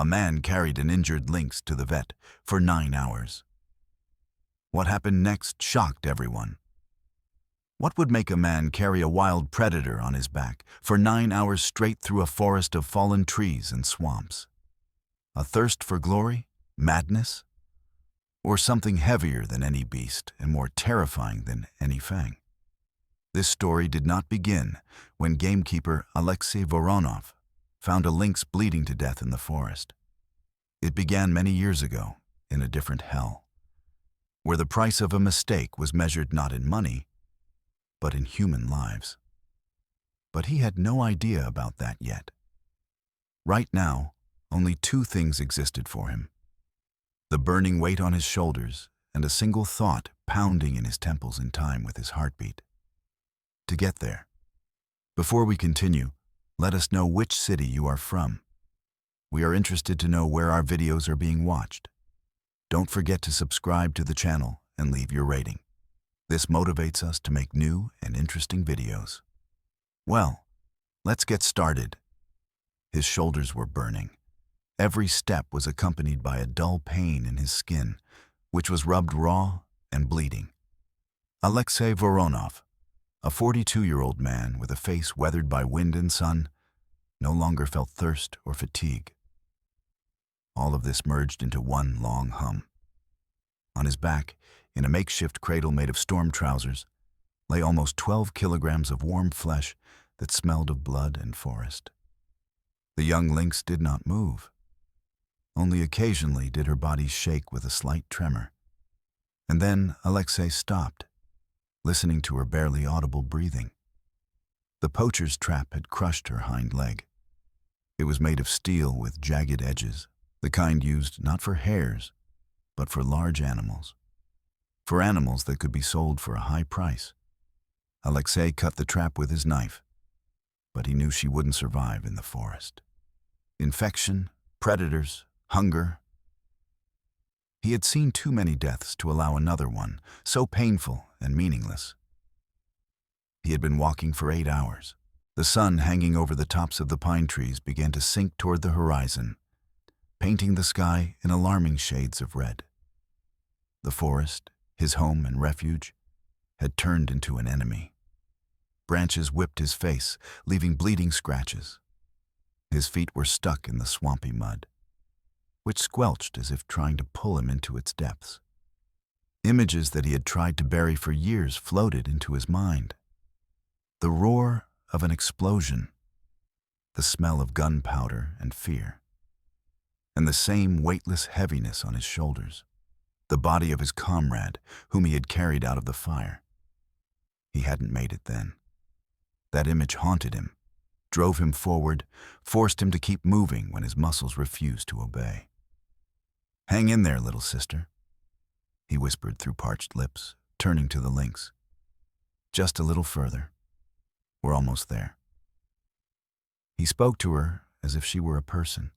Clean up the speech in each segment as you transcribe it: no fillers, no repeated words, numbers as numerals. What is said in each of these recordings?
a man carried an injured lynx to the vet for 9 hours. What happened next shocked everyone. What would make a man carry a wild predator on his back for 9 hours straight through a forest of fallen trees and swamps? A thirst for glory? Madness? Or something heavier than any beast and more terrifying than any fang? This story did not begin when gamekeeper Alexei Voronov found a lynx bleeding to death in the forest. It began many years ago in a different hell, where the price of a mistake was measured not in money, but in human lives. But he had no idea about that yet. Right now, only 2 things existed for him: the burning weight on his shoulders and a single thought pounding in his temples in time with his heartbeat. To get there, before we continue, let us know which city you are from. We are interested to know where our videos are being watched. Don't forget to subscribe to the channel and leave your rating. This motivates us to make new and interesting videos. Well, let's get started. His shoulders were burning. Every step was accompanied by a dull pain in his skin, which was rubbed raw and bleeding. Alexei Voronov, a 42-year-old man with a face weathered by wind and sun, no longer felt thirst or fatigue. All of this merged into one long hum. On his back, in a makeshift cradle made of storm trousers, lay almost 12 kilograms of warm flesh that smelled of blood and forest. The young lynx did not move. Only occasionally did her body shake with a slight tremor. And then Alexei stopped, listening to her barely audible breathing. The poacher's trap had crushed her hind leg. It was made of steel with jagged edges, the kind used not for hares, but for large animals. For animals that could be sold for a high price. Alexei cut the trap with his knife, but he knew she wouldn't survive in the forest. Infection, predators, hunger. He had seen too many deaths to allow another one, so painful and meaningless. He had been walking for 8 hours. The sun hanging over the tops of the pine trees began to sink toward the horizon, painting the sky in alarming shades of red. The forest, his home and refuge, had turned into an enemy. Branches whipped his face, leaving bleeding scratches. His feet were stuck in the swampy mud, which squelched as if trying to pull him into its depths. Images that he had tried to bury for years floated into his mind. The roar of an explosion, the smell of gunpowder and fear, and the same weightless heaviness on his shoulders, the body of his comrade whom he had carried out of the fire. He hadn't made it then. That image haunted him, drove him forward, forced him to keep moving when his muscles refused to obey. "Hang in there, little sister," he whispered through parched lips, turning to the lynx. "Just a little further. We're almost there." He spoke to her as if she were a person.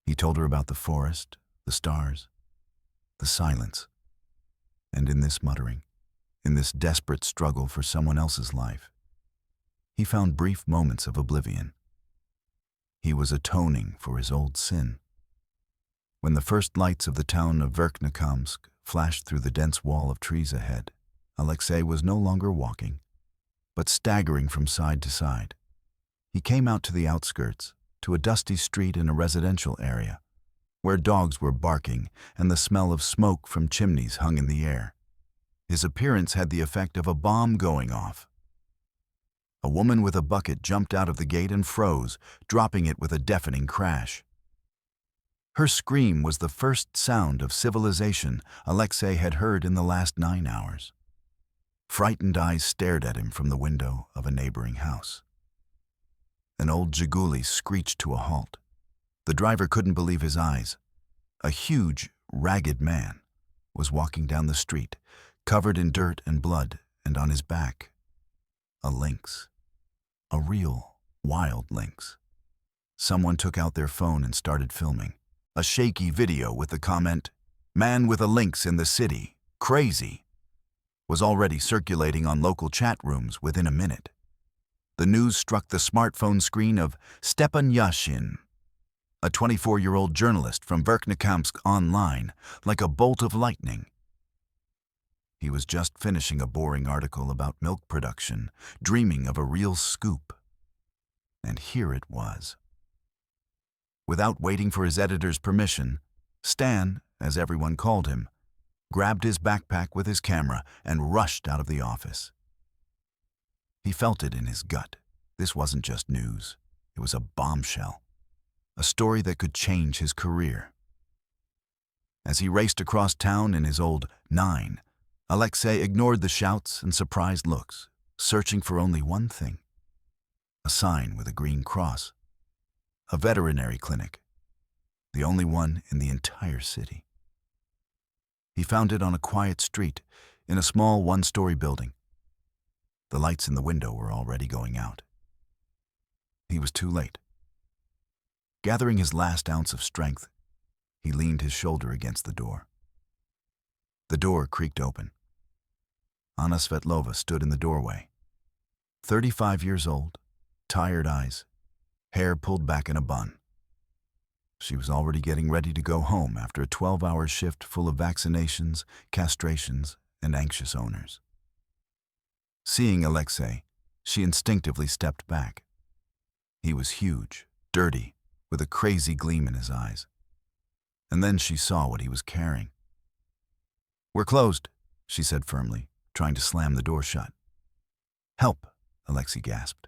He told her about the forest, the stars, the silence. And in this muttering, in this desperate struggle for someone else's life, he found brief moments of oblivion. He was atoning for his old sin. When the first lights of the town of Verkhnekhamsk flashed through the dense wall of trees ahead, Alexei was no longer walking, but staggering from side to side. He came out to the outskirts, to a dusty street in a residential area, where dogs were barking and the smell of smoke from chimneys hung in the air. His appearance had the effect of a bomb going off. A woman with a bucket jumped out of the gate and froze, dropping it with a deafening crash. Her scream was the first sound of civilization Alexei had heard in the last 9 hours. Frightened eyes stared at him from the window of a neighboring house. An old Zhiguli screeched to a halt. The driver couldn't believe his eyes. A huge, ragged man was walking down the street, covered in dirt and blood, and on his back, a lynx. A real, wild lynx. Someone took out their phone and started filming. A shaky video with the comment, "Man with a lynx in the city, crazy," was already circulating on local chat rooms within a minute. The news struck the smartphone screen of Stepan Yashin, a 24-year-old journalist from Verkhnechemsk Online, like a bolt of lightning. He was just finishing a boring article about milk production, dreaming of a real scoop. And here it was. Without waiting for his editor's permission, Stan, as everyone called him, grabbed his backpack with his camera and rushed out of the office. He felt it in his gut. This wasn't just news. It was a bombshell, a story that could change his career. As he raced across town in his old 9, Alexei ignored the shouts and surprised looks, searching for only one thing: a sign with a green cross, a veterinary clinic, the only one in the entire city. He found it on a quiet street in a small one-story building. The lights in the window were already going out. He was too late. Gathering his last ounce of strength, he leaned his shoulder against the door. The door creaked open. Anna Svetlova stood in the doorway. 35 years old, tired eyes, hair pulled back in a bun. She was already getting ready to go home after a 12-hour shift full of vaccinations, castrations, and anxious owners. Seeing Alexei, she instinctively stepped back. He was huge, dirty, with a crazy gleam in his eyes. And then she saw what he was carrying. "We're closed," she said firmly, trying to slam the door shut. "Help," Alexei gasped.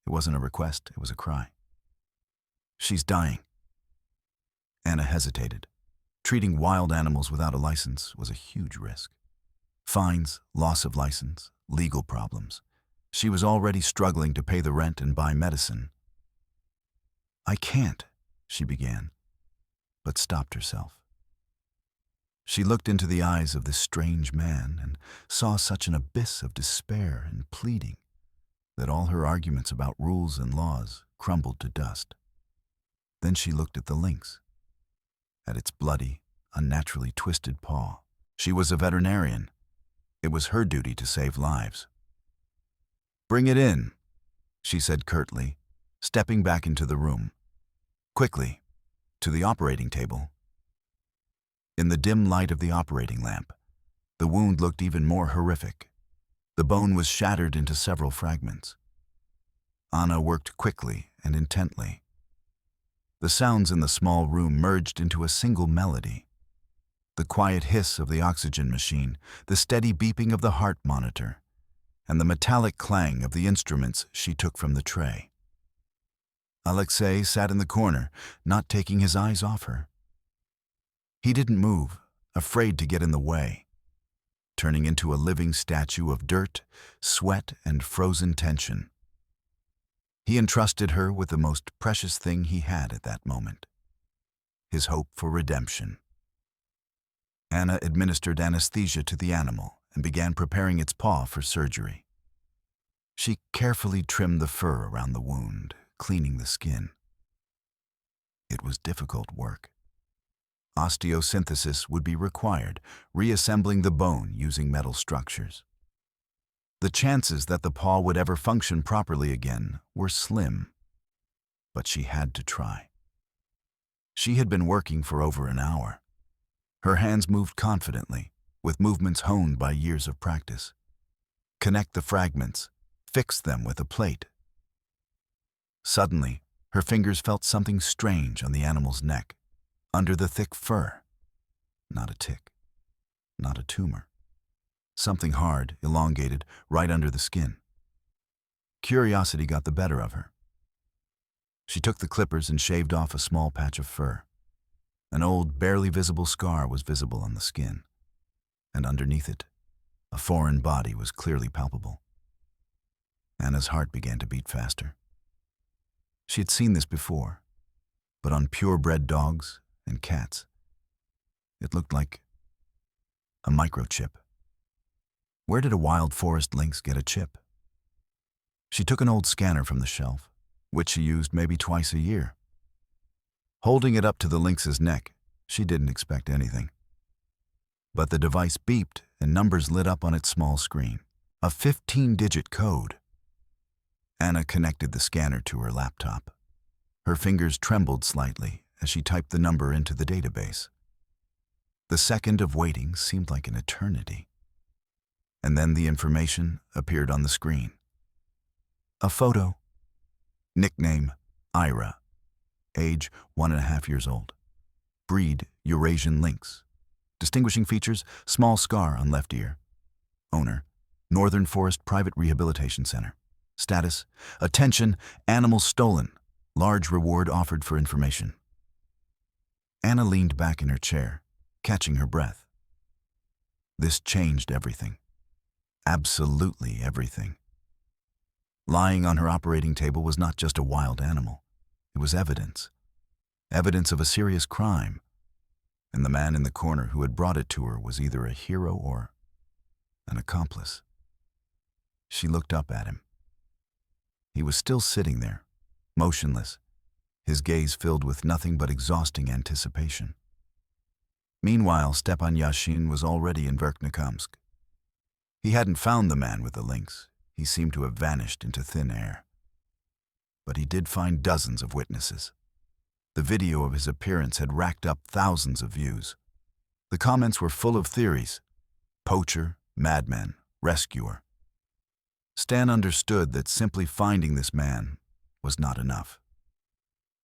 It wasn't a request, it was a cry. "She's dying." Anna hesitated. Treating wild animals without a license was a huge risk. Fines, loss of license, legal problems. She was already struggling to pay the rent and buy medicine. "I can't," she began, but stopped herself. She looked into the eyes of this strange man and saw such an abyss of despair and pleading that all her arguments about rules and laws crumbled to dust. Then she looked at the lynx, at its bloody, unnaturally twisted paw. She was a veterinarian. It was her duty to save lives. "Bring it in," she said curtly, stepping back into the room. Quickly, to the operating table. In the dim light of the operating lamp, the wound looked even more horrific. The bone was shattered into several fragments. Anna worked quickly and intently. The sounds in the small room merged into a single melody. The quiet hiss of the oxygen machine, the steady beeping of the heart monitor, and the metallic clang of the instruments she took from the tray. Alexei sat in the corner, not taking his eyes off her. He didn't move, afraid to get in the way, turning into a living statue of dirt, sweat, and frozen tension. He entrusted her with the most precious thing he had at that moment: his hope for redemption. Anna administered anesthesia to the animal and began preparing its paw for surgery. She carefully trimmed the fur around the wound, cleaning the skin. It was difficult work. Osteosynthesis would be required, reassembling the bone using metal structures. The chances that the paw would ever function properly again were slim, but she had to try. She had been working for over an hour. Her hands moved confidently, with movements honed by years of practice. Connect the fragments, fix them with a plate. Suddenly, her fingers felt something strange on the animal's neck, under the thick fur. Not a tick, not a tumor. Something hard, elongated, right under the skin. Curiosity got the better of her. She took the clippers and shaved off a small patch of fur. An old, barely visible scar was visible on the skin, and underneath it, a foreign body was clearly palpable. Anna's heart began to beat faster. She had seen this before, but on purebred dogs and cats. It looked like a microchip. Where did a wild forest lynx get a chip? She took an old scanner from the shelf, which she used maybe twice a year. Holding it up to the lynx's neck, she didn't expect anything. But the device beeped and numbers lit up on its small screen. A 15-digit code. Anna connected the scanner to her laptop. Her fingers trembled slightly as she typed the number into the database. The second of waiting seemed like an eternity. And then the information appeared on the screen. A photo. Nickname, Ira. Age, 1.5 years old. Breed, Eurasian lynx. Distinguishing features, small scar on left ear. Owner, Northern Forest Private Rehabilitation Center. Status, attention, animal stolen. Large reward offered for information. Anna leaned back in her chair, catching her breath. This changed everything. Absolutely everything. Lying on her operating table was not just a wild animal. It was evidence. Evidence of a serious crime. And the man in the corner who had brought it to her was either a hero or an accomplice. She looked up at him. He was still sitting there, motionless, his gaze filled with nothing but exhausting anticipation. Meanwhile, Stepan Yashin was already in Verkhnekhamsk. He hadn't found the man with the lynx. He seemed to have vanished into thin air. But he did find dozens of witnesses. The video of his appearance had racked up thousands of views. The comments were full of theories. Poacher, madman, rescuer. Stan understood that simply finding this man was not enough.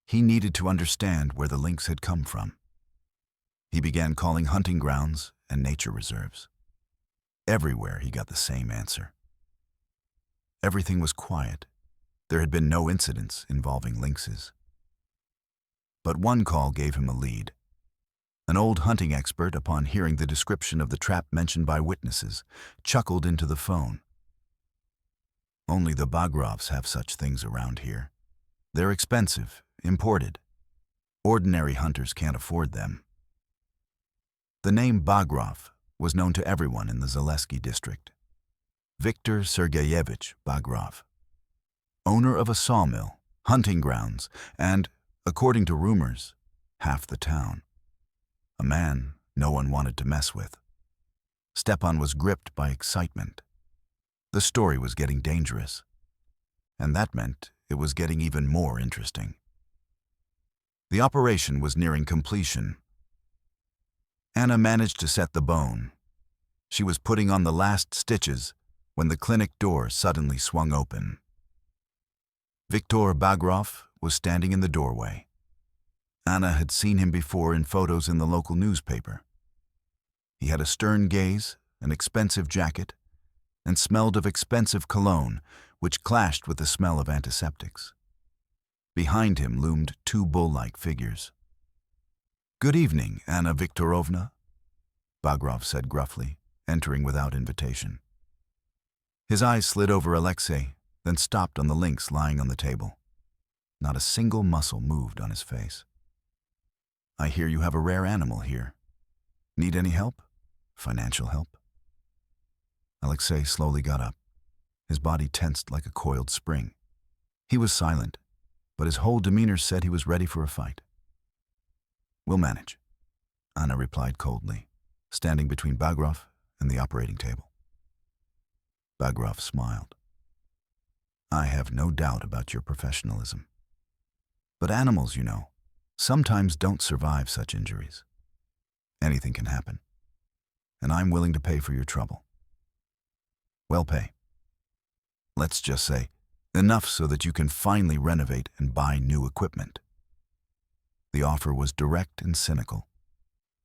He needed to understand where the lynx had come from. He began calling hunting grounds and nature reserves. Everywhere he got the same answer. Everything was quiet. There had been no incidents involving lynxes. But one call gave him a lead. An old hunting expert, upon hearing the description of the trap mentioned by witnesses, chuckled into the phone. Only the Bagrovs have such things around here. They're expensive, imported. Ordinary hunters can't afford them. The name Bagrov was known to everyone in the Zaleski district. Viktor Sergeyevich Bagrov. Owner of a sawmill, hunting grounds, and, according to rumors, half the town. A man no one wanted to mess with. Stepan was gripped by excitement. The story was getting dangerous. And that meant it was getting even more interesting. The operation was nearing completion. Anna managed to set the bone. She was putting on the last stitches when the clinic door suddenly swung open. Viktor Bagrov was standing in the doorway. Anna had seen him before in photos in the local newspaper. He had a stern gaze, an expensive jacket, and smelled of expensive cologne, which clashed with the smell of antiseptics. Behind him loomed two bull-like figures. "Good evening, Anna Viktorovna," Bagrov said gruffly, entering without invitation. His eyes slid over Alexei, then stopped on the lynx lying on the table. Not a single muscle moved on his face. "I hear you have a rare animal here. Need any help? Financial help?" Alexei slowly got up. His body tensed like a coiled spring. He was silent, but his whole demeanor said he was ready for a fight. "We'll manage," Anna replied coldly, standing between Bagrov and the operating table. Bagrov smiled. "I have no doubt about your professionalism. But animals, you know, sometimes don't survive such injuries. Anything can happen. And I'm willing to pay for your trouble. Well pay. Let's just say, enough so that you can finally renovate and buy new equipment." The offer was direct and cynical.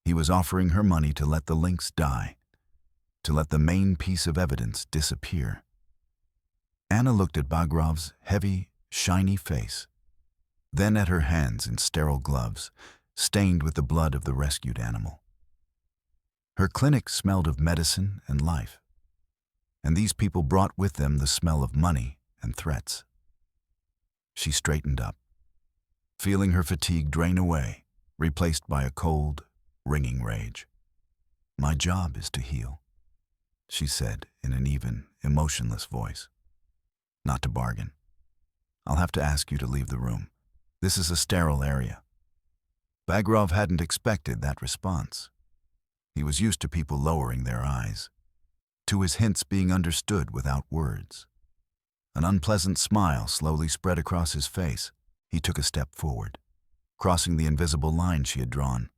He was offering her money to let the lynx die, to let the main piece of evidence disappear. Anna looked at Bagrov's heavy, shiny face, then at her hands in sterile gloves, stained with the blood of the rescued animal. Her clinic smelled of medicine and life, and these people brought with them the smell of money and threats. She straightened up, feeling her fatigue drain away, replaced by a cold, ringing rage. "My job is to heal," she said in an even, emotionless voice. "Not to bargain. I'll have to ask you to leave the room. This is a sterile area." Bagrov hadn't expected that response. He was used to people lowering their eyes, to his hints being understood without words. An unpleasant smile slowly spread across his face, He took a step forward, crossing the invisible line she had drawn.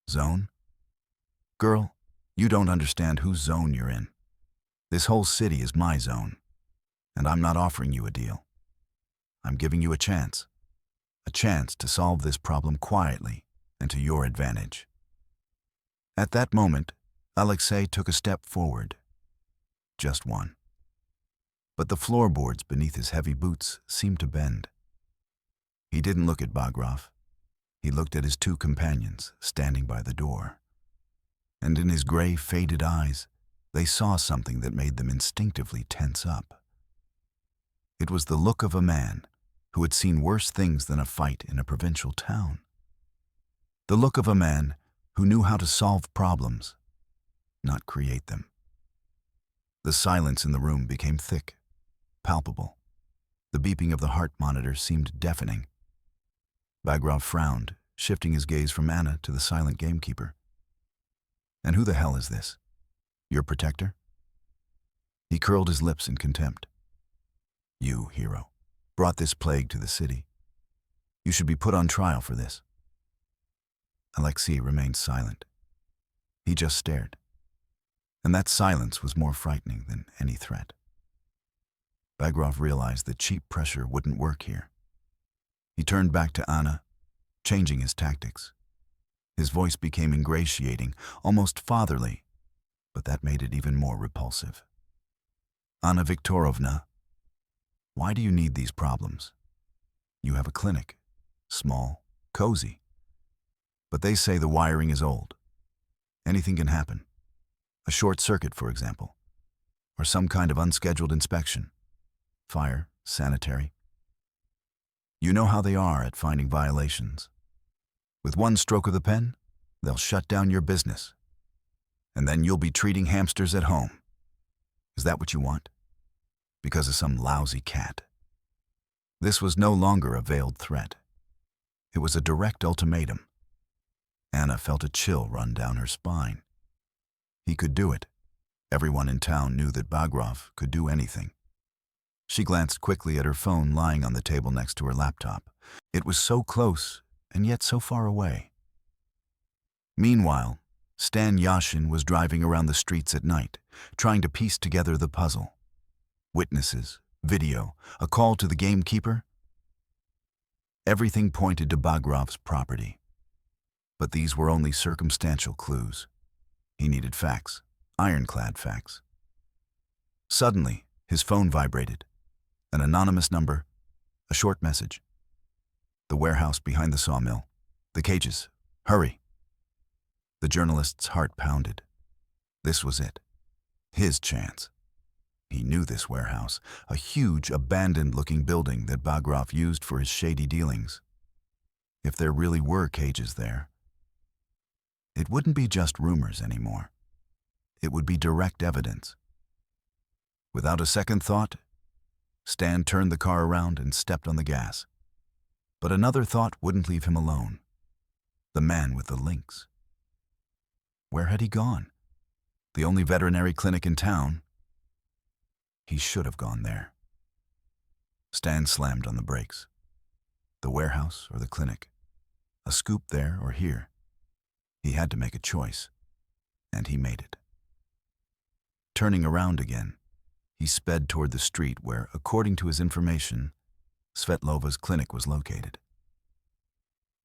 Zone? Girl, you don't understand whose zone you're in. This whole city is my zone, and I'm not offering you a deal. I'm giving you a chance to solve this problem quietly and to your advantage. At that moment, Alexei took a step forward. Just one. But the floorboards beneath his heavy boots seemed to bend. He didn't look at Bagrov. He looked at his two companions standing by the door. And in his gray, faded eyes, they saw something that made them instinctively tense up. It was the look of a man who had seen worse things than a fight in a provincial town. The look of a man who knew how to solve problems, not create them. The silence in the room became thick, palpable. The beeping of the heart monitor seemed deafening. Bagrov frowned, shifting his gaze from Anna to the silent gamekeeper. And who the hell is this? Your protector? He curled his lips in contempt. You, hero, brought this plague to the city. You should be put on trial for this. Alexei remained silent. He just stared. And that silence was more frightening than any threat. Bagrov realized that cheap pressure wouldn't work here. He turned back to Anna, changing his tactics. His voice became ingratiating, almost fatherly, but that made it even more repulsive. Anna Viktorovna, why do you need these problems? You have a clinic, small, cozy. But they say the wiring is old. Anything can happen. A short circuit, for example, or some kind of unscheduled inspection. Fire, sanitary. You know how they are at finding violations. With one stroke of the pen, they'll shut down your business. And then you'll be treating hamsters at home. Is that what you want? Because of some lousy cat? This was no longer a veiled threat. It was a direct ultimatum. Anna felt a chill run down her spine. He could do it. Everyone in town knew that Bagrov could do anything. She glanced quickly at her phone lying on the table next to her laptop. It was so close and yet so far away. Meanwhile, Stan Yashin was driving around the streets at night, trying to piece together the puzzle. Witnesses, video, a call to the gamekeeper. Everything pointed to Bagrov's property. But these were only circumstantial clues. He needed facts, ironclad facts. Suddenly, his phone vibrated. An anonymous number, a short message. The warehouse behind the sawmill. The cages. Hurry. The journalist's heart pounded. This was it. His chance. He knew this warehouse, a huge, abandoned-looking building that Bagrov used for his shady dealings. If there really were cages there, it wouldn't be just rumors anymore. It would be direct evidence. Without a second thought, Stan turned the car around and stepped on the gas. But another thought wouldn't leave him alone. The man with the links. Where had he gone? The only veterinary clinic in town. He should have gone there. Stan slammed on the brakes. The warehouse or the clinic. A scoop there or here. He had to make a choice, and he made it. Turning around again, he sped toward the street where, according to his information, Svetlova's clinic was located.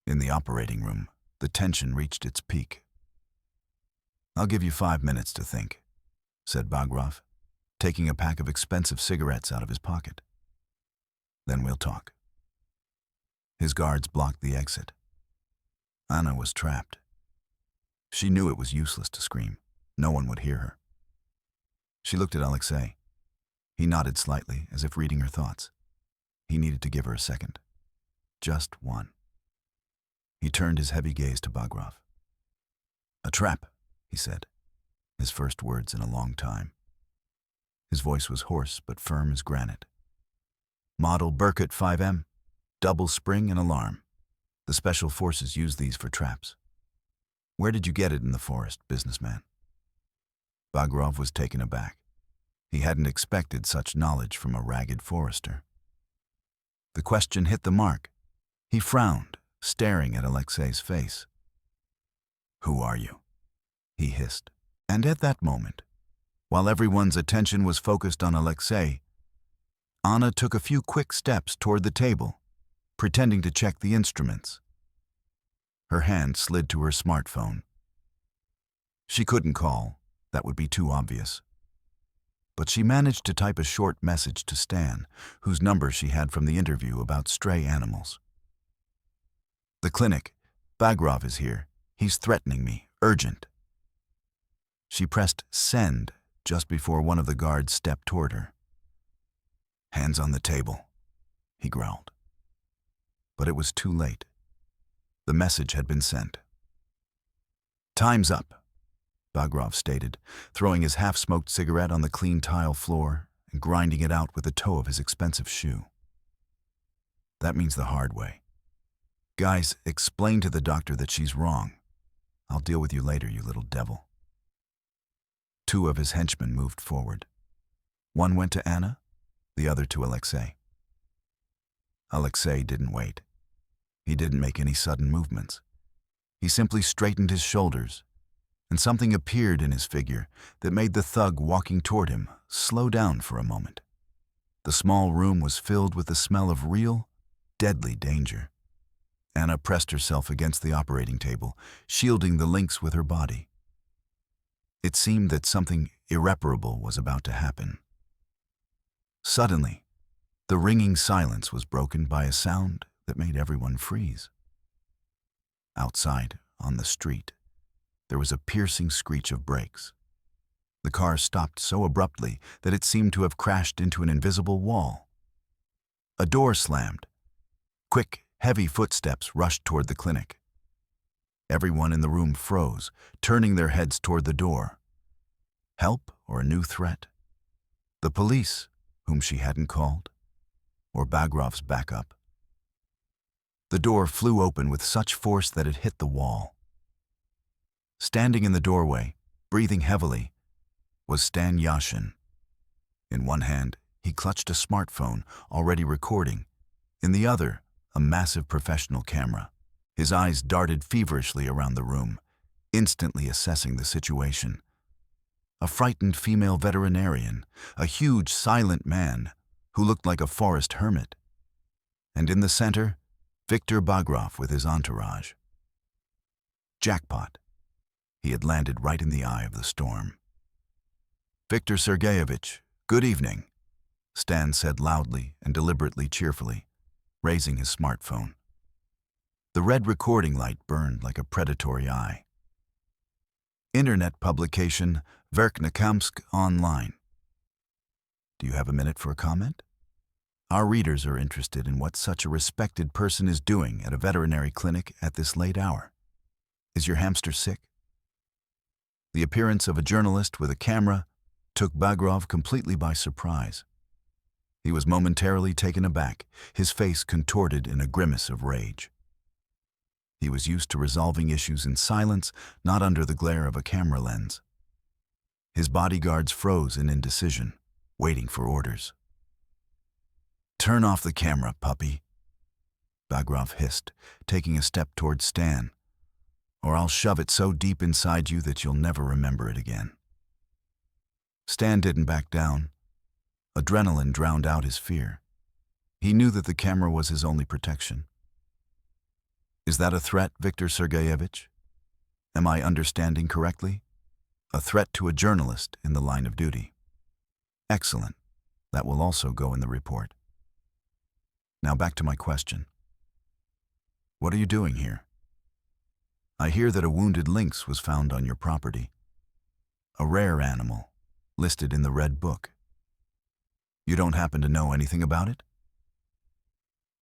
In the operating room, the tension reached its peak. "I'll give you 5 minutes to think," said Bagrov, taking a pack of expensive cigarettes out of his pocket. "Then we'll talk." His guards blocked the exit. Anna was trapped. She knew it was useless to scream. No one would hear her. She looked at Alexei. He nodded slightly, as if reading her thoughts. He needed to give her a second. Just one. He turned his heavy gaze to Bagrov. "A trap," he said, his first words in a long time. His voice was hoarse but firm as granite. "Model BOBCAT 5M, double spring and alarm. The special forces use these for traps. Where did you get it in the forest, businessman?" Bagrov was taken aback. He hadn't expected such knowledge from a ragged forester. The question hit the mark. He frowned, staring at Alexei's face. "Who are you?" he hissed. And at that moment, while everyone's attention was focused on Alexei, Anna took a few quick steps toward the table, pretending to check the instruments. Her hand slid to her smartphone. She couldn't call, that would be too obvious. But she managed to type a short message to Stan, whose number she had from the interview about stray animals. "The clinic. Bagrov is here. He's threatening me. Urgent." She pressed send just before one of the guards stepped toward her. "Hands on the table," he growled. But it was too late. The message had been sent. "Time's up," Bagrov stated, throwing his half-smoked cigarette on the clean tile floor and grinding it out with the toe of his expensive shoe. "That means the hard way. Guys, explain to the doctor that she's wrong. I'll deal with you later, you little devil." Two of his henchmen moved forward. One went to Anna, the other to Alexei. Alexei didn't wait. He didn't make any sudden movements. He simply straightened his shoulders, and something appeared in his figure that made the thug walking toward him slow down for a moment. The small room was filled with the smell of real, deadly danger. Anna pressed herself against the operating table, shielding the links with her body. It seemed that something irreparable was about to happen. Suddenly, the ringing silence was broken by a sound that made everyone freeze. Outside, on the street, there was a piercing screech of brakes. The car stopped so abruptly that it seemed to have crashed into an invisible wall. A door slammed. Quick, heavy footsteps rushed toward the clinic. Everyone in the room froze, turning their heads toward the door. Help or a new threat? The police, whom she hadn't called? Or Bagrov's backup? The door flew open with such force that it hit the wall. Standing in the doorway, breathing heavily, was Stan Yashin. In one hand, he clutched a smartphone, already recording. In the other, a massive professional camera. His eyes darted feverishly around the room, instantly assessing the situation. A frightened female veterinarian, a huge, silent man who looked like a forest hermit. And in the center, Viktor Bagrov with his entourage. Jackpot. He had landed right in the eye of the storm. "Viktor Sergeyevich, good evening," Stan said loudly and deliberately cheerfully, raising his smartphone. The red recording light burned like a predatory eye. Internet publication, Verkhnekhamsk Online. "Do you have a minute for a comment? Our readers are interested in what such a respected person is doing at a veterinary clinic at this late hour. Is your hamster sick?" The appearance of a journalist with a camera took Bagrov completely by surprise. He was momentarily taken aback, his face contorted in a grimace of rage. He was used to resolving issues in silence, not under the glare of a camera lens. His bodyguards froze in indecision, waiting for orders. "Turn off the camera, puppy," Bagrov hissed, taking a step toward Stan, "or I'll shove it so deep inside you that you'll never remember it again." Stan didn't back down. Adrenaline drowned out his fear. He knew that the camera was his only protection. "Is that a threat, Viktor Sergeyevich? Am I understanding correctly? A threat to a journalist in the line of duty. Excellent. That will also go in the report. Now back to my question. What are you doing here? I hear that a wounded lynx was found on your property. A rare animal, listed in the Red Book. You don't happen to know anything about it?"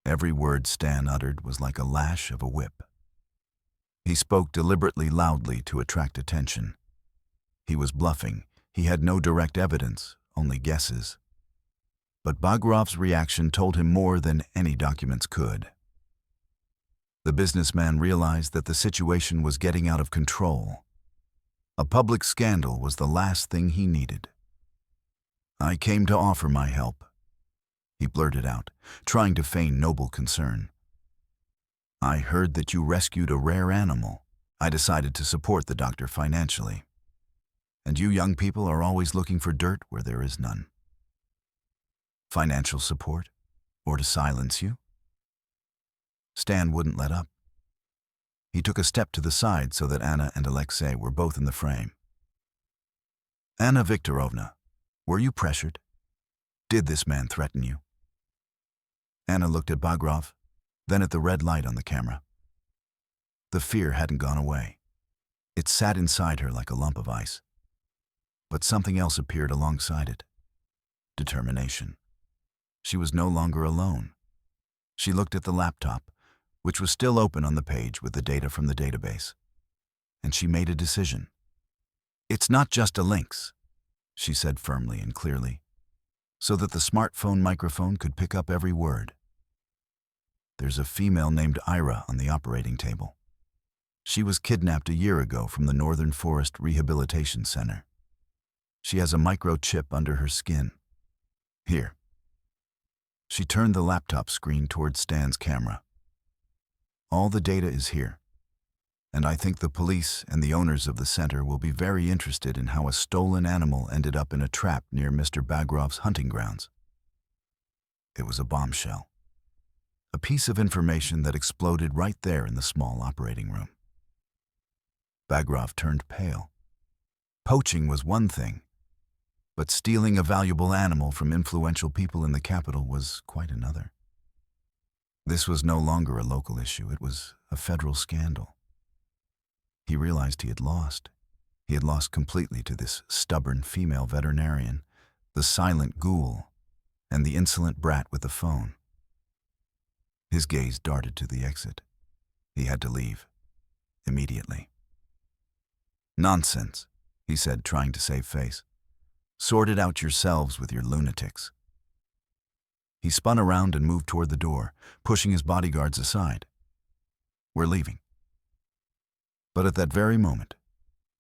Every word Stan uttered was like a lash of a whip. He spoke deliberately loudly to attract attention. He was bluffing. He had no direct evidence, only guesses. But Bagrov's reaction told him more than any documents could. The businessman realized that the situation was getting out of control. A public scandal was the last thing he needed. "I came to offer my help," he blurted out, trying to feign noble concern. "I heard that you rescued a rare animal. I decided to support the doctor financially. And you young people are always looking for dirt where there is none." "Financial support? Or to silence you?" Stan wouldn't let up. He took a step to the side so that Anna and Alexei were both in the frame. "Anna Viktorovna, were you pressured? Did this man threaten you?" Anna looked at Bagrov, then at the red light on the camera. The fear hadn't gone away. It sat inside her like a lump of ice. But something else appeared alongside it. Determination. She was no longer alone. She looked at the laptop, which was still open on the page with the data from the database. And she made a decision. "It's not just a lynx," she said firmly and clearly, so that the smartphone microphone could pick up every word. "There's a female named Ira on the operating table. She was kidnapped a year ago from the Northern Forest Rehabilitation Center. She has a microchip under her skin. Here." She turned the laptop screen toward Stan's camera. "All the data is here. And I think the police and the owners of the center will be very interested in how a stolen animal ended up in a trap near Mr. Bagrov's hunting grounds." It was a bombshell. A piece of information that exploded right there in the small operating room. Bagrov turned pale. Poaching was one thing, but stealing a valuable animal from influential people in the capital was quite another. This was no longer a local issue, it was a federal scandal. He realized he had lost. He had lost completely to this stubborn female veterinarian, the silent ghoul, and the insolent brat with the phone. His gaze darted to the exit. He had to leave. Immediately. "Nonsense," he said, trying to save face. "Sort it out yourselves with your lunatics." He spun around and moved toward the door, pushing his bodyguards aside. "We're leaving." But at that very moment,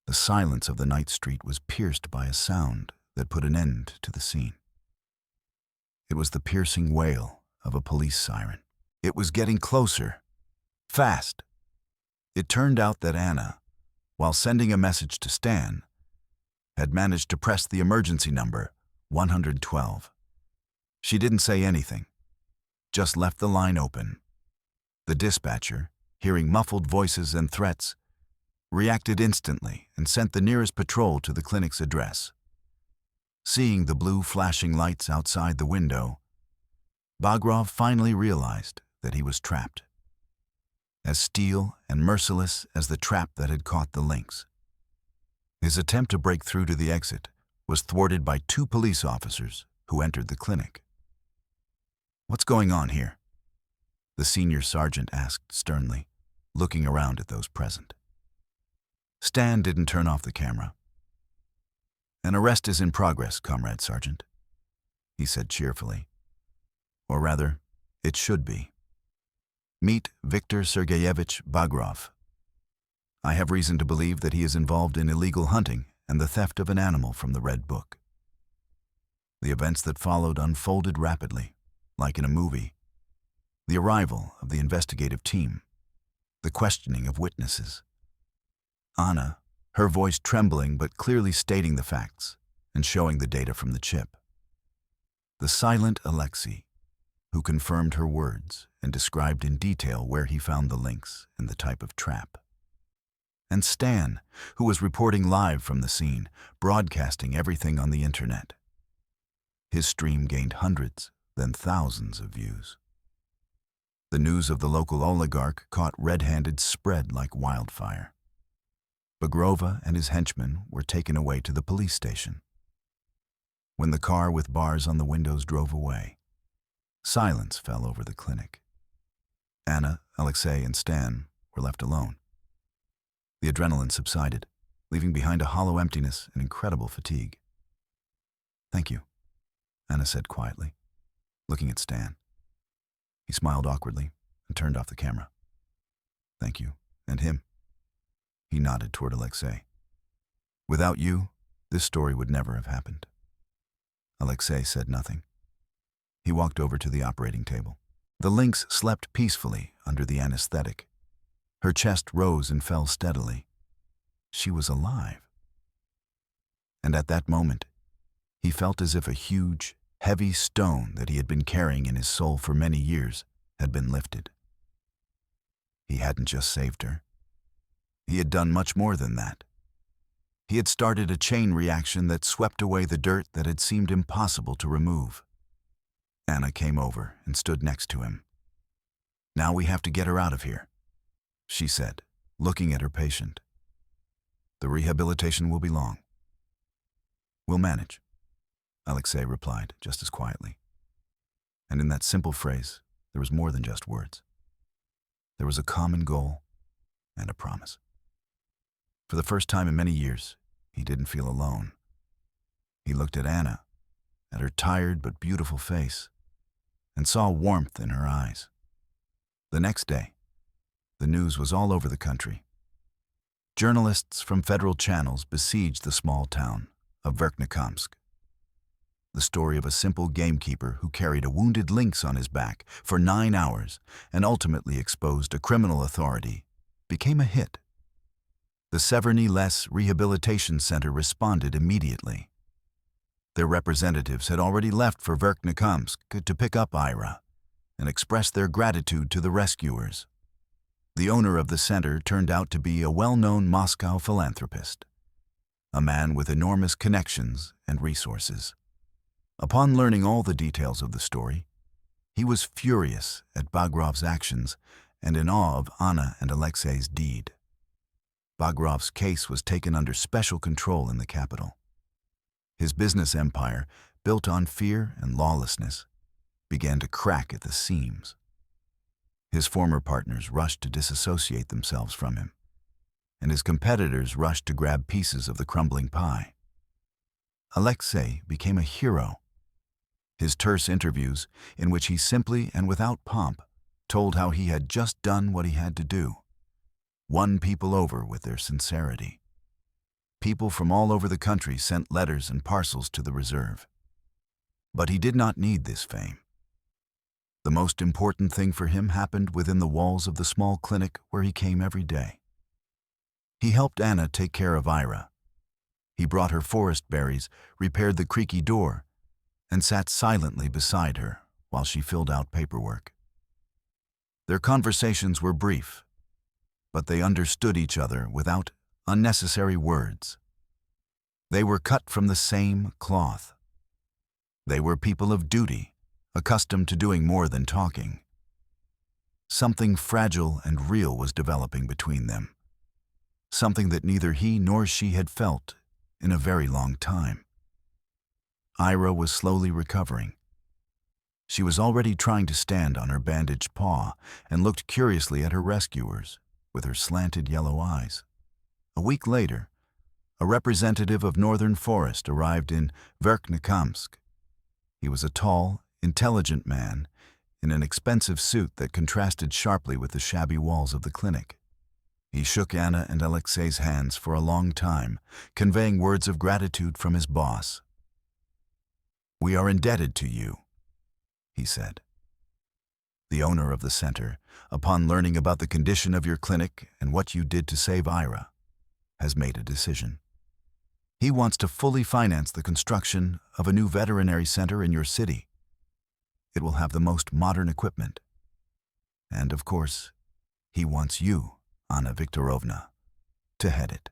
the silence of the night street was pierced by a sound that put an end to the scene. It was the piercing wail of a police siren. It was getting closer. Fast. It turned out that Anna, while sending a message to Stan, had managed to press the emergency number 112. She didn't say anything, just left the line open. The dispatcher, hearing muffled voices and threats, reacted instantly and sent the nearest patrol to the clinic's address. Seeing the blue flashing lights outside the window, Bagrov finally realized that he was trapped. As steel and merciless as the trap that had caught the lynx. His attempt to break through to the exit was thwarted by 2 police officers who entered the clinic. "What's going on here?" the senior sergeant asked sternly, looking around at those present. Stan didn't turn off the camera. "An arrest is in progress, Comrade Sergeant," he said cheerfully. "Or rather, it should be. Meet Viktor Sergeyevich Bagrov. I have reason to believe that he is involved in illegal hunting and the theft of an animal from the Red Book." The events that followed unfolded rapidly, like in a movie. The arrival of the investigative team, the questioning of witnesses. Anna, her voice trembling but clearly stating the facts and showing the data from the chip. The silent Alexei, who confirmed her words and described in detail where he found the lynx and the type of trap. And Stan, who was reporting live from the scene, broadcasting everything on the internet. His stream gained hundreds, then thousands of views. The news of the local oligarch caught red-handed spread like wildfire. Bagrova and his henchmen were taken away to the police station. When the car with bars on the windows drove away, silence fell over the clinic. Anna, Alexei, and Stan were left alone. The adrenaline subsided, leaving behind a hollow emptiness and incredible fatigue. "Thank you," Anna said quietly, looking at Stan. He smiled awkwardly and turned off the camera. "Thank you, and him." He nodded toward Alexei. "Without you, this story would never have happened." Alexei said nothing. He walked over to the operating table. The lynx slept peacefully under the anesthetic. Her chest rose and fell steadily. She was alive. And at that moment, he felt as if a huge, heavy stone that he had been carrying in his soul for many years had been lifted. He hadn't just saved her. He had done much more than that. He had started a chain reaction that swept away the dirt that had seemed impossible to remove. Anna came over and stood next to him. "Now we have to get her out of here," she said, looking at her patient. "The rehabilitation will be long." "We'll manage," Alexei replied just as quietly. And in that simple phrase, there was more than just words. There was a common goal and a promise. For the first time in many years, he didn't feel alone. He looked at Anna, at her tired but beautiful face, and saw warmth in her eyes. The next day, the news was all over the country. Journalists from federal channels besieged the small town of Verkhnekhamsk. The story of a simple gamekeeper who carried a wounded lynx on his back for 9 hours and ultimately exposed a criminal authority became a hit. The Severny Les Rehabilitation Center responded immediately. Their representatives had already left for Verkhnekhamsk to pick up Ira and express their gratitude to the rescuers. The owner of the center turned out to be a well-known Moscow philanthropist, a man with enormous connections and resources. Upon learning all the details of the story, he was furious at Bagrov's actions and in awe of Anna and Alexei's deed. Bagrov's case was taken under special control in the capital. His business empire, built on fear and lawlessness, began to crack at the seams. His former partners rushed to disassociate themselves from him, and his competitors rushed to grab pieces of the crumbling pie. Alexei became a hero. His terse interviews, in which he simply and without pomp told how he had just done what he had to do, won people over with their sincerity. People from all over the country sent letters and parcels to the reserve. But he did not need this fame. The most important thing for him happened within the walls of the small clinic where he came every day. He helped Anna take care of Ira. He brought her forest berries, repaired the creaky door, and sat silently beside her while she filled out paperwork. Their conversations were brief, but they understood each other without unnecessary words. They were cut from the same cloth. They were people of duty, accustomed to doing more than talking. Something fragile and real was developing between them, something that neither he nor she had felt in a very long time. Ira was slowly recovering. She was already trying to stand on her bandaged paw and looked curiously at her rescuers with her slanted yellow eyes. A week later, a representative of Northern Forest arrived in Verkhnekhamsk. He was a tall, intelligent man in an expensive suit that contrasted sharply with the shabby walls of the clinic. He shook Anna and Alexei's hands for a long time, conveying words of gratitude from his boss. "We are indebted to you," he said. "The owner of the center, upon learning about the condition of your clinic and what you did to save Ira, has made a decision. He wants to fully finance the construction of a new veterinary center in your city. It will have the most modern equipment. And, of course, he wants you, Anna Viktorovna, to head it."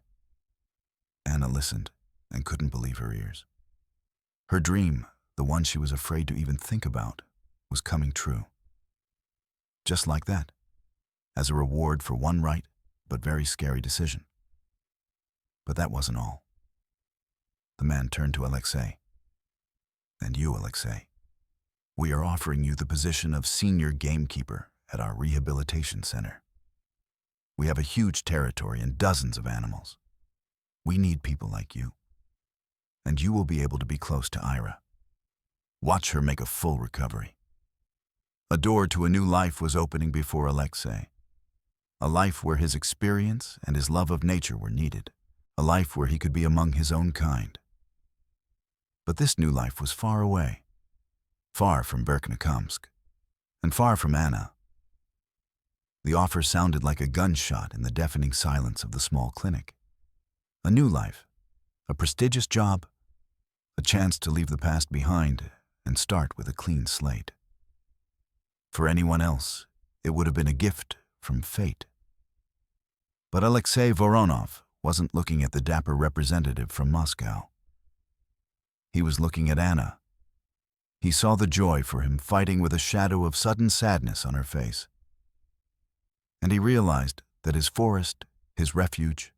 Anna listened and couldn't believe her ears. Her dream, the one she was afraid to even think about, was coming true. Just like that, as a reward for one right but very scary decision. But that wasn't all. The man turned to Alexei. "And you, Alexei, we are offering you the position of senior gamekeeper at our rehabilitation center. We have a huge territory and dozens of animals. We need people like you. And you will be able to be close to Ira. Watch her make a full recovery." A door to a new life was opening before Alexei. A life where his experience and his love of nature were needed. A life where he could be among his own kind. But this new life was far away. far from Verkhnekhamsk, and far from Anna. The offer sounded like a gunshot in the deafening silence of the small clinic. A new life, a prestigious job, a chance to leave the past behind and start with a clean slate. For anyone else, it would have been a gift from fate. But Alexei Voronov wasn't looking at the dapper representative from Moscow. He was looking at Anna. He saw the joy for him fighting with a shadow of sudden sadness on her face. And he realized that his forest, his refuge,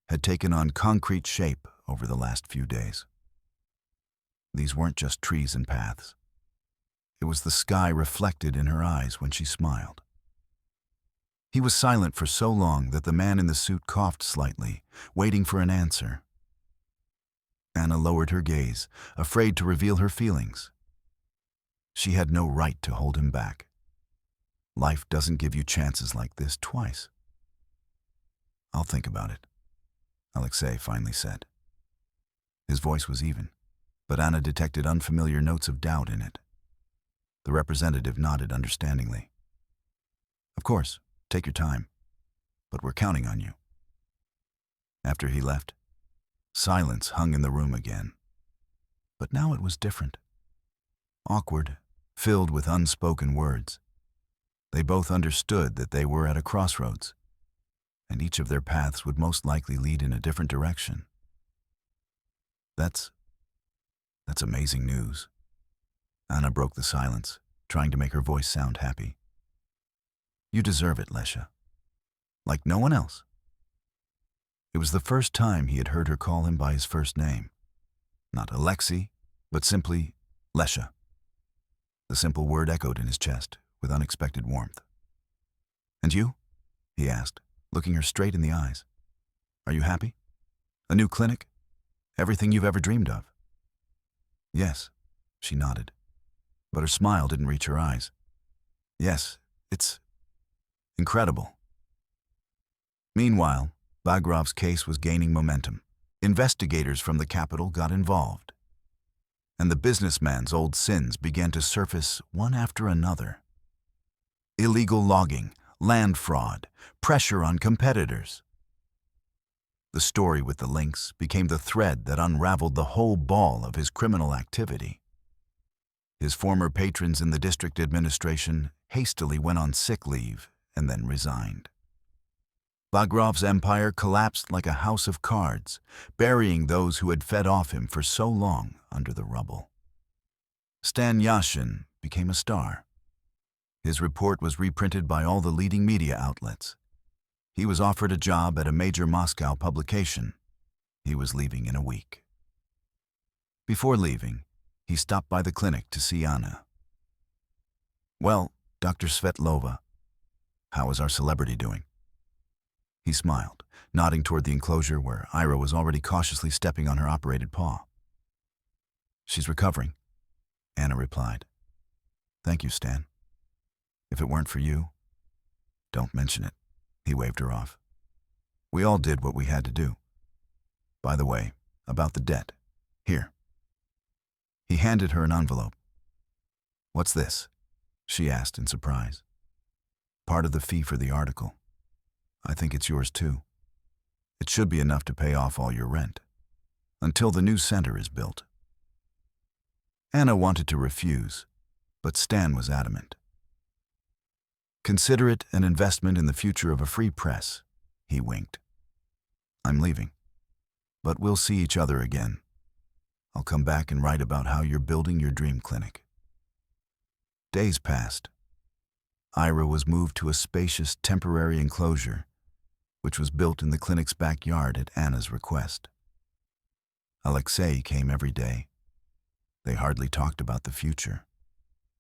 had taken on concrete shape over the last few days. These weren't just trees and paths. It was the sky reflected in her eyes when she smiled. He was silent for so long that the man in the suit coughed slightly, waiting for an answer. Anna lowered her gaze, afraid to reveal her feelings. She had no right to hold him back. Life doesn't give you chances like this twice. "I'll think about it," Alexei finally said. His voice was even, but Anna detected unfamiliar notes of doubt in it. The representative nodded understandingly. "Of course, take your time, but we're counting on you." After he left, silence hung in the room again. But now it was different. Awkward, filled with unspoken words. They both understood that they were at a crossroads, and each of their paths would most likely lead in a different direction. That's amazing news." Anna broke the silence, trying to make her voice sound happy. "You deserve it, Lesha. Like no one else." It was the first time he had heard her call him by his first name. Not Alexei, but simply Lesha. The simple word echoed in his chest with unexpected warmth. "And you?" he asked, looking her straight in the eyes. "Are you happy? A new clinic? Everything you've ever dreamed of?" "Yes," she nodded, but her smile didn't reach her eyes. "Yes, it's incredible." Meanwhile, Bagrov's case was gaining momentum. Investigators from the capital got involved, and the businessman's old sins began to surface one after another. Illegal logging, land fraud, pressure on competitors. The story with the links became the thread that unraveled the whole ball of his criminal activity. His former patrons in the district administration hastily went on sick leave and then resigned. Bagrov's empire collapsed like a house of cards, burying those who had fed off him for so long under the rubble. Stan Yashin became a star. His report was reprinted by all the leading media outlets. He was offered a job at a major Moscow publication. He was leaving in a week. Before leaving, he stopped by the clinic to see Anna. "Well, Dr. Svetlova, how is our celebrity doing?" He smiled, nodding toward the enclosure where Ira was already cautiously stepping on her operated paw. "She's recovering," Anna replied. "Thank you, Stan. If it weren't for you..." "Don't mention it," he waved her off. "We all did what we had to do. By the way, about the debt. Here." He handed her an envelope. "What's this?" she asked in surprise. "Part of the fee for the article. I think it's yours too. It should be enough to pay off all your rent, until the new center is built." Anna wanted to refuse, but Stan was adamant. "Consider it an investment in the future of a free press," he winked. "I'm leaving, but we'll see each other again. I'll come back and write about how you're building your dream clinic." Days passed. Ira was moved to a spacious temporary enclosure, which was built in the clinic's backyard at Anna's request. Alexei came every day. They hardly talked about the future.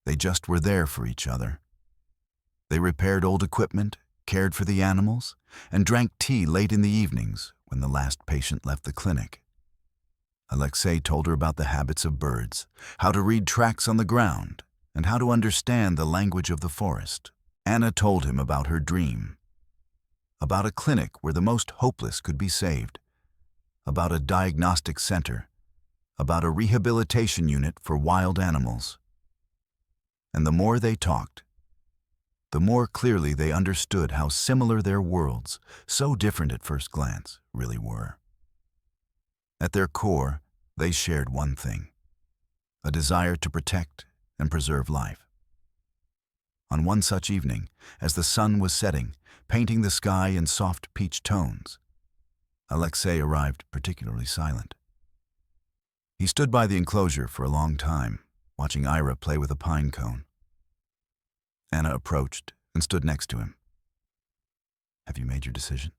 They just were there for each other. They repaired old equipment, cared for the animals, and drank tea late in the evenings when the last patient left the clinic. Alexei told her about the habits of birds, how to read tracks on the ground, and how to understand the language of the forest. Anna told him about her dream, about a clinic where the most hopeless could be saved, about a diagnostic center, about a rehabilitation unit for wild animals. And the more they talked, the more clearly they understood how similar their worlds, so different at first glance, really were. At their core, they shared one thing: a desire to protect and preserve life. On one such evening, as the sun was setting, painting the sky in soft peach tones, Alexei arrived particularly silent. He stood by the enclosure for a long time, watching Ira play with a pine cone. Anna approached and stood next to him. "Have you made your decision?"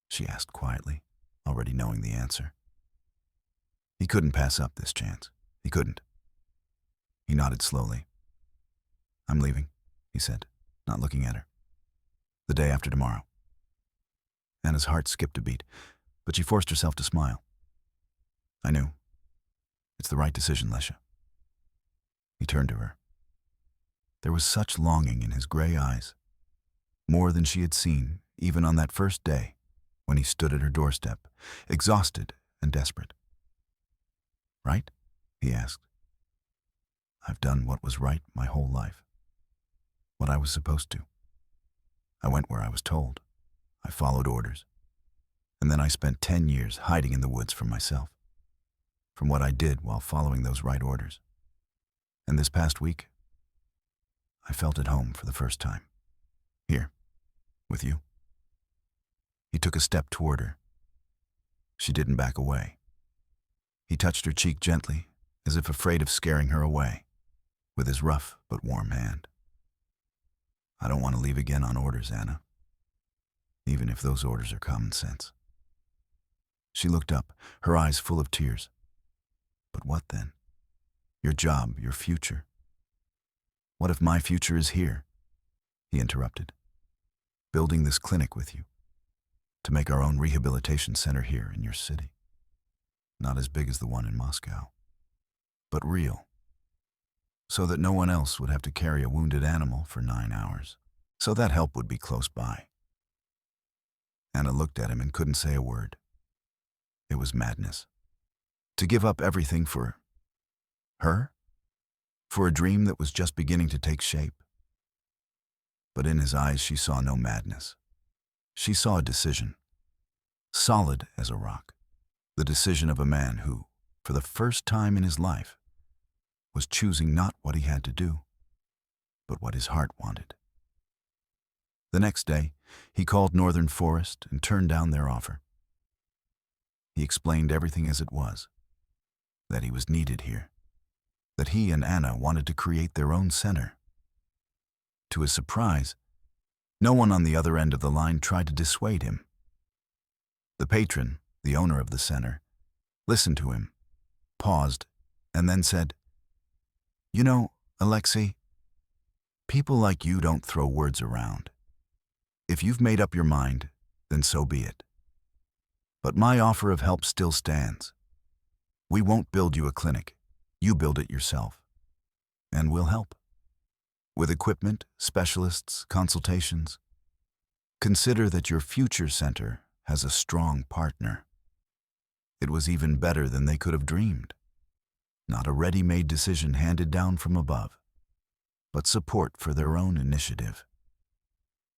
she asked quietly, already knowing the answer. He couldn't pass up this chance. He couldn't. He nodded slowly. "I'm leaving," he said, not looking at her. "The day after tomorrow." Anna's heart skipped a beat, but she forced herself to smile. "I knew. It's the right decision, Lesha." He turned to her. There was such longing in his gray eyes, more than she had seen even on that first day when he stood at her doorstep, exhausted and desperate. "Right?" he asked. "I've done what was right my whole life. What I was supposed to. I went where I was told. I followed orders. And then I spent 10 years hiding in the woods from myself, from what I did while following those right orders. And this past week, I felt at home for the first time. Here, with you." He took a step toward her. She didn't back away. He touched her cheek gently, as if afraid of scaring her away, with his rough but warm hand. "I don't want to leave again on orders, Anna, even if those orders are common sense." She looked up, her eyes full of tears. "But what then? Your job, your future. What if my future is here?" he interrupted. "Building this clinic with you, to make our own rehabilitation center here in your city. Not as big as the one in Moscow, but real, so that no one else would have to carry a wounded animal for 9 hours, so that help would be close by." Anna looked at him and couldn't say a word. It was madness. To give up everything for her? For a dream that was just beginning to take shape? But in his eyes she saw no madness. She saw a decision, solid as a rock. The decision of a man who, for the first time in his life, was choosing not what he had to do, but what his heart wanted. The next day, he called Northern Forest and turned down their offer. He explained everything as it was, that he was needed here, that he and Anna wanted to create their own center. To his surprise, no one on the other end of the line tried to dissuade him. The patron, the owner of the center, listened to him, paused, and then said, "You know, Alexei, people like you don't throw words around. If you've made up your mind, then so be it. But my offer of help still stands. We won't build you a clinic. You build it yourself. And we'll help. With equipment, specialists, consultations. Consider that your future center has a strong partner." It was even better than they could have dreamed. Not a ready-made decision handed down from above, but support for their own initiative.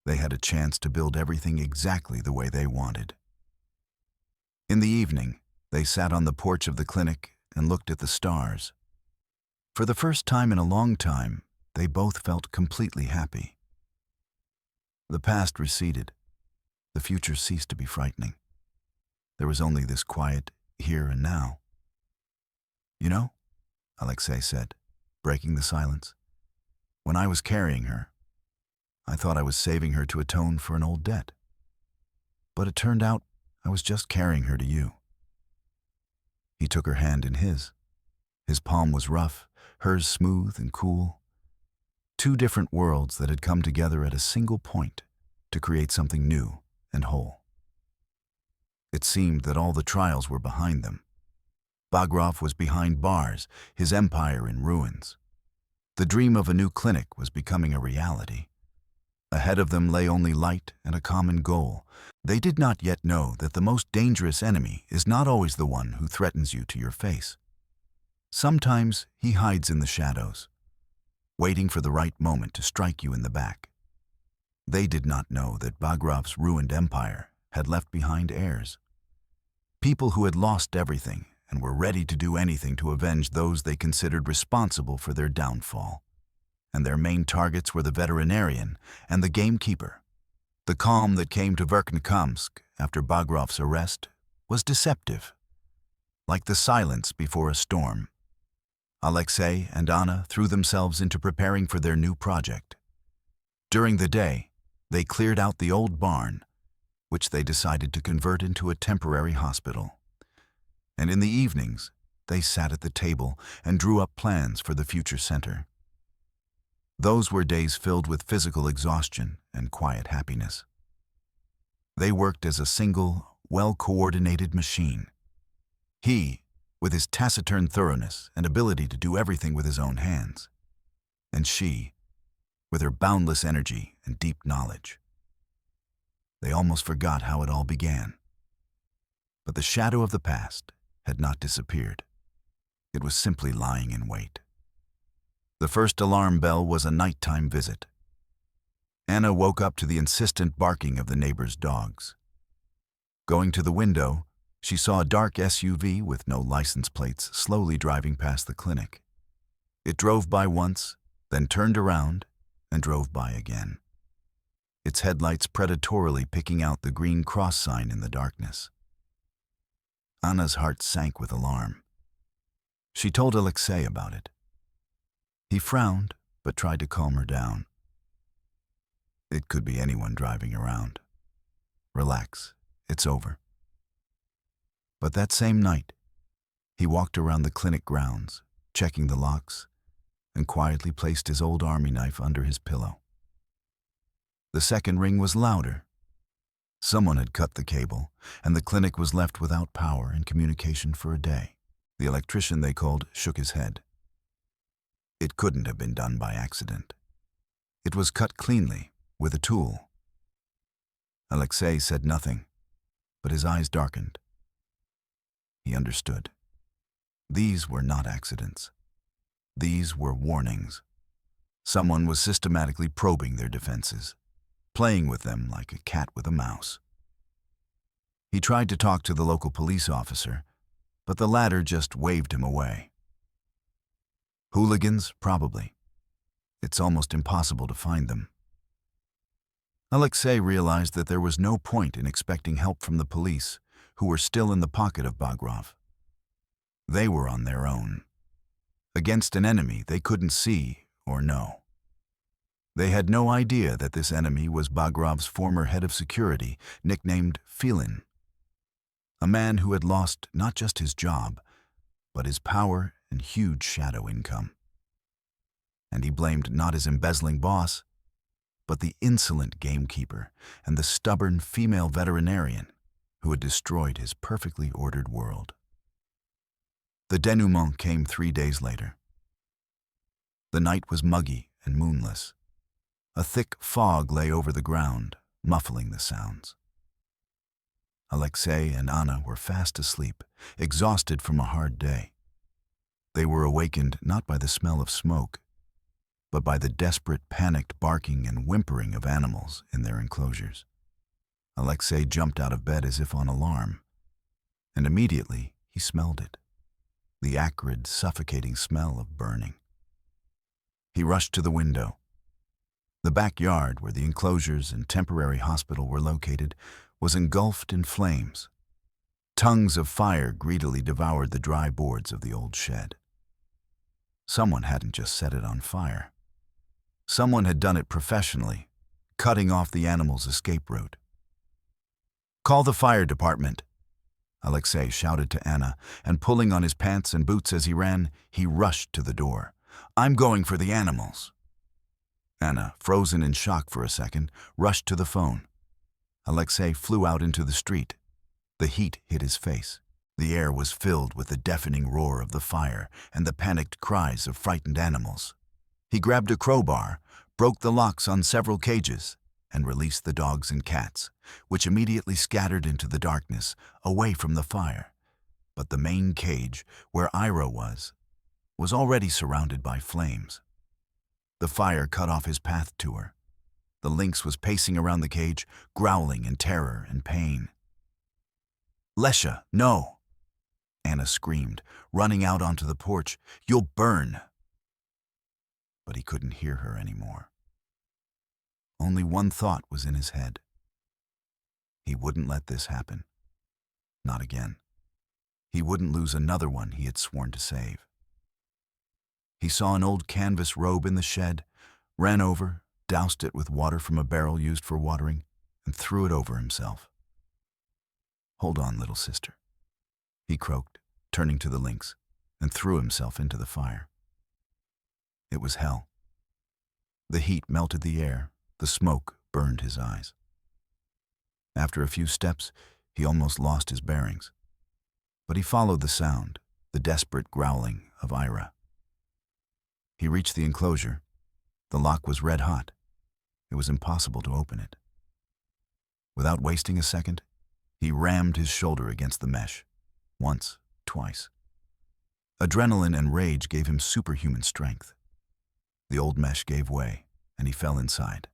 They had a chance to build everything exactly the way they wanted. In the evening, they sat on the porch of the clinic and looked at the stars. For the first time in a long time, they both felt completely happy. The past receded. The future ceased to be frightening. There was only this quiet here and now. "You know," Alexei said, breaking the silence, "when I was carrying her, I thought I was saving her to atone for an old debt. But it turned out I was just carrying her to you." He took her hand in his. His palm was rough, hers smooth and cool. Two different worlds that had come together at a single point to create something new and whole. It seemed that all the trials were behind them. Bagrov was behind bars, his empire in ruins. The dream of a new clinic was becoming a reality. Ahead of them lay only light and a common goal. They did not yet know that the most dangerous enemy is not always the one who threatens you to your face. Sometimes he hides in the shadows. waiting for the right moment to strike you in the back. They did not know that Bagrav's ruined empire had left behind heirs. People who had lost everything and were ready to do anything to avenge those they considered responsible for their downfall. And their main targets were the veterinarian and the gamekeeper. The calm that came to Verkhnekhamsk after Bagrav's arrest was deceptive. Like the silence before a storm, Alexei and Anna threw themselves into preparing for their new project. During the day, they cleared out the old barn, which they decided to convert into a temporary hospital. And in the evenings, they sat at the table and drew up plans for the future center. Those were days filled with physical exhaustion and quiet happiness. They worked as a single, well-coordinated machine. He, with his taciturn thoroughness and ability to do everything with his own hands, and she, with her boundless energy and deep knowledge. They almost forgot how it all began. But the shadow of the past had not disappeared. It was simply lying in wait. The first alarm bell was a nighttime visit. Anna woke up to the insistent barking of the neighbor's dogs. Going to the window, she saw a dark SUV with no license plates slowly driving past the clinic. It drove by once, then turned around and drove by again, its headlights predatorily picking out the green cross sign in the darkness. Anna's heart sank with alarm. She told Alexei about it. He frowned, but tried to calm her down. It could be anyone driving around. Relax, it's over. But that same night, he walked around the clinic grounds, checking the locks, and quietly placed his old army knife under his pillow. The second ring was louder. Someone had cut the cable, and the clinic was left without power and communication for a day. The electrician they called shook his head. It couldn't have been done by accident. It was cut cleanly, with a tool. Alexei said nothing, but his eyes darkened. He understood. These were not accidents. These were warnings. Someone was systematically probing their defenses, playing with them like a cat with a mouse. He tried to talk to the local police officer, but the latter just waved him away. Hooligans, probably. It's almost impossible to find them. Alexei realized that there was no point in expecting help from the police, who were still in the pocket of Bagrav. They were on their own, against an enemy they couldn't see or know. They had no idea that this enemy was Bagrav's former head of security, nicknamed Felin, a man who had lost not just his job, but his power and huge shadow income. And he blamed not his embezzling boss, but the insolent gamekeeper and the stubborn female veterinarian who had destroyed his perfectly ordered world. The denouement came 3 days later. The night was muggy and moonless. A thick fog lay over the ground, muffling the sounds. Alexei and Anna were fast asleep, exhausted from a hard day. They were awakened not by the smell of smoke, but by the desperate, panicked barking and whimpering of animals in their enclosures. Alexei jumped out of bed as if on alarm, and immediately he smelled it, the acrid, suffocating smell of burning. He rushed to the window. The backyard, where the enclosures and temporary hospital were located, was engulfed in flames. Tongues of fire greedily devoured the dry boards of the old shed. Someone hadn't just set it on fire. Someone had done it professionally, cutting off the animal's escape route. "Call the fire department," Alexei shouted to Anna, and pulling on his pants and boots as he ran, he rushed to the door. "I'm going for the animals." Anna, frozen in shock for a second, rushed to the phone. Alexei flew out into the street. The heat hit his face. The air was filled with the deafening roar of the fire and the panicked cries of frightened animals. He grabbed a crowbar, broke the locks on several cages, and released the dogs and cats, which immediately scattered into the darkness, away from the fire. But the main cage, where Ira was already surrounded by flames. The fire cut off his path to her. The lynx was pacing around the cage, growling in terror and pain. "Lesha, no!" Anna screamed, running out onto the porch. "You'll burn!" But he couldn't hear her anymore. Only one thought was in his head. He wouldn't let this happen. Not again. He wouldn't lose another one he had sworn to save. He saw an old canvas robe in the shed, ran over, doused it with water from a barrel used for watering, and threw it over himself. "Hold on, little sister," he croaked, turning to the lynx, and threw himself into the fire. It was hell. The heat melted the air, the smoke burned his eyes. After a few steps, he almost lost his bearings. But he followed the sound, the desperate growling of Ira. He reached the enclosure. The lock was red hot. It was impossible to open it. Without wasting a second, he rammed his shoulder against the mesh. Once, twice. Adrenaline and rage gave him superhuman strength. The old mesh gave way, and he fell inside.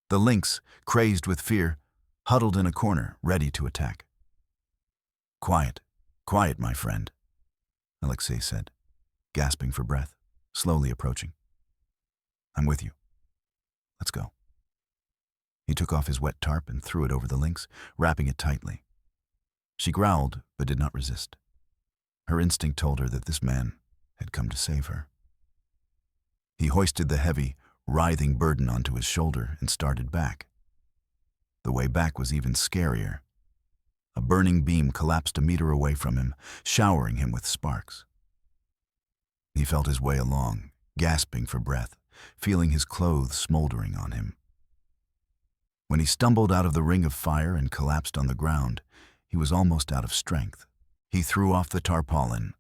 The lynx, crazed with fear, huddled in a corner, ready to attack. "Quiet, quiet, my friend," Alexei said, gasping for breath, slowly approaching. "I'm with you. Let's go." He took off his wet tarp and threw it over the lynx, wrapping it tightly. She growled, but did not resist. Her instinct told her that this man had come to save her. He hoisted the heavy, writhing burden onto his shoulder and started back. The way back was even scarier. A burning beam collapsed a meter away from him, showering him with sparks. He felt his way along, gasping for breath, feeling his clothes smoldering on him. When he stumbled out of the ring of fire and collapsed on the ground, he was almost out of strength. He threw off the tarpaulin.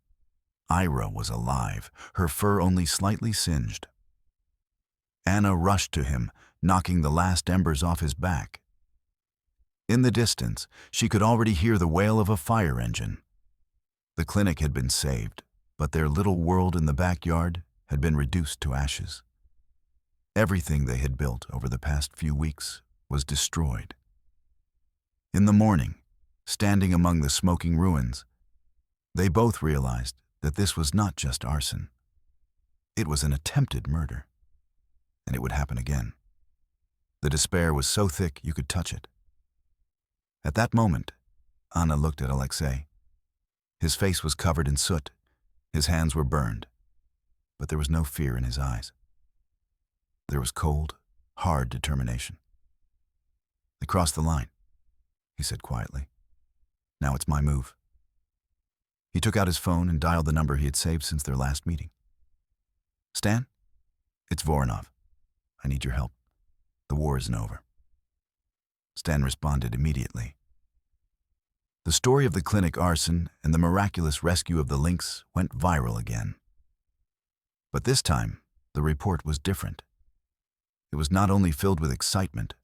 Ira was alive, her fur only slightly singed. Anna rushed to him, knocking the last embers off his back. In the distance, she could already hear the wail of a fire engine. The clinic had been saved, but their little world in the backyard had been reduced to ashes. Everything they had built over the past few weeks was destroyed. In the morning, standing among the smoking ruins, they both realized that this was not just arson. It was an attempted murder, and it would happen again. The despair was so thick you could touch it. At that moment, Anna looked at Alexei. His face was covered in soot. His hands were burned, but there was no fear in his eyes. There was cold, hard determination. "They crossed the line," he said quietly. "Now it's my move." He took out his phone and dialed the number he had saved since their last meeting. "Stan? It's Voronov. I need your help. The war isn't over." Stan responded immediately. The story of the clinic arson and the miraculous rescue of the lynx went viral again. But this time, the report was different. It was not only filled with excitement,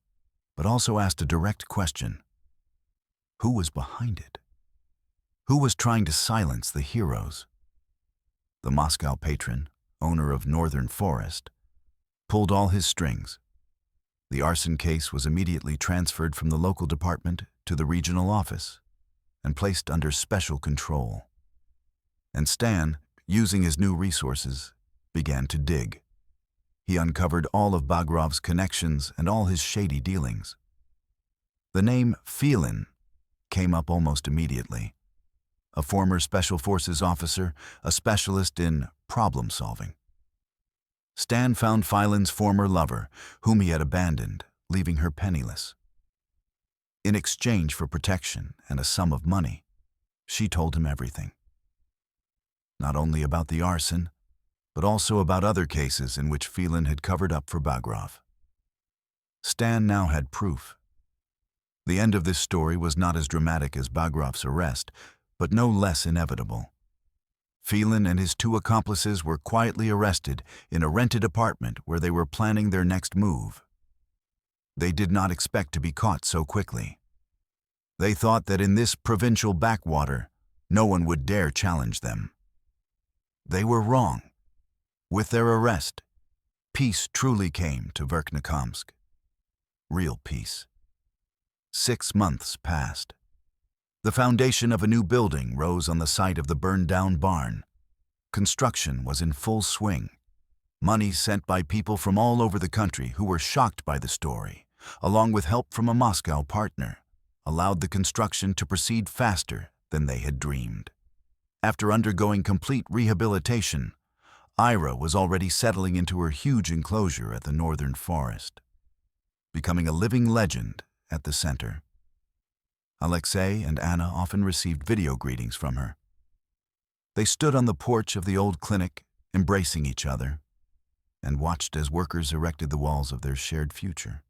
but also asked a direct question. Who was behind it? Who was trying to silence the heroes? The Moscow patron, owner of Northern Forest, pulled all his strings. The arson case was immediately transferred from the local department to the regional office and placed under special control. And Stan, using his new resources, began to dig. He uncovered all of Bagrov's connections and all his shady dealings. The name Phelan came up almost immediately. A former Special Forces officer, a specialist in problem solving. Stan found Phelan's former lover, whom he had abandoned, leaving her penniless. In exchange for protection and a sum of money, she told him everything. Not only about the arson, but also about other cases in which Phelan had covered up for Bagrov. Stan now had proof. The end of this story was not as dramatic as Bagrov's arrest, but no less inevitable. Phelan and his two accomplices were quietly arrested in a rented apartment where they were planning their next move. They did not expect to be caught so quickly. They thought that in this provincial backwater, no one would dare challenge them. They were wrong. With their arrest, Peace truly came to Verkhnekhamsk. Real peace. 6 months passed. The foundation of a new building rose on the site of the burned-down barn. Construction was in full swing. Money sent by people from all over the country who were shocked by the story, along with help from a Moscow partner, allowed the construction to proceed faster than they had dreamed. After undergoing complete rehabilitation, Ira was already settling into her huge enclosure at the northern forest, becoming a living legend at the center. Alexei and Anna often received video greetings from her. They stood on the porch of the old clinic, embracing each other, and watched as workers erected the walls of their shared future.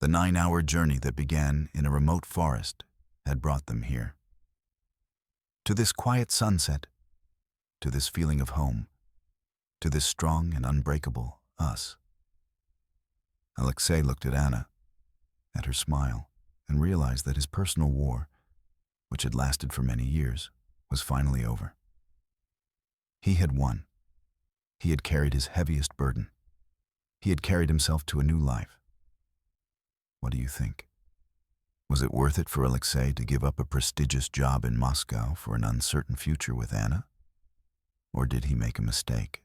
The 9-hour journey that began in a remote forest had brought them here. To this quiet sunset, to this feeling of home, to this strong and unbreakable us. Alexei looked at Anna, at her smile, and realized that his personal war, which had lasted for many years, was finally over. He had won. He had carried his heaviest burden. He had carried himself to a new life. What do you think? Was it worth it for Alexei to give up a prestigious job in Moscow for an uncertain future with Anna? Or did he make a mistake?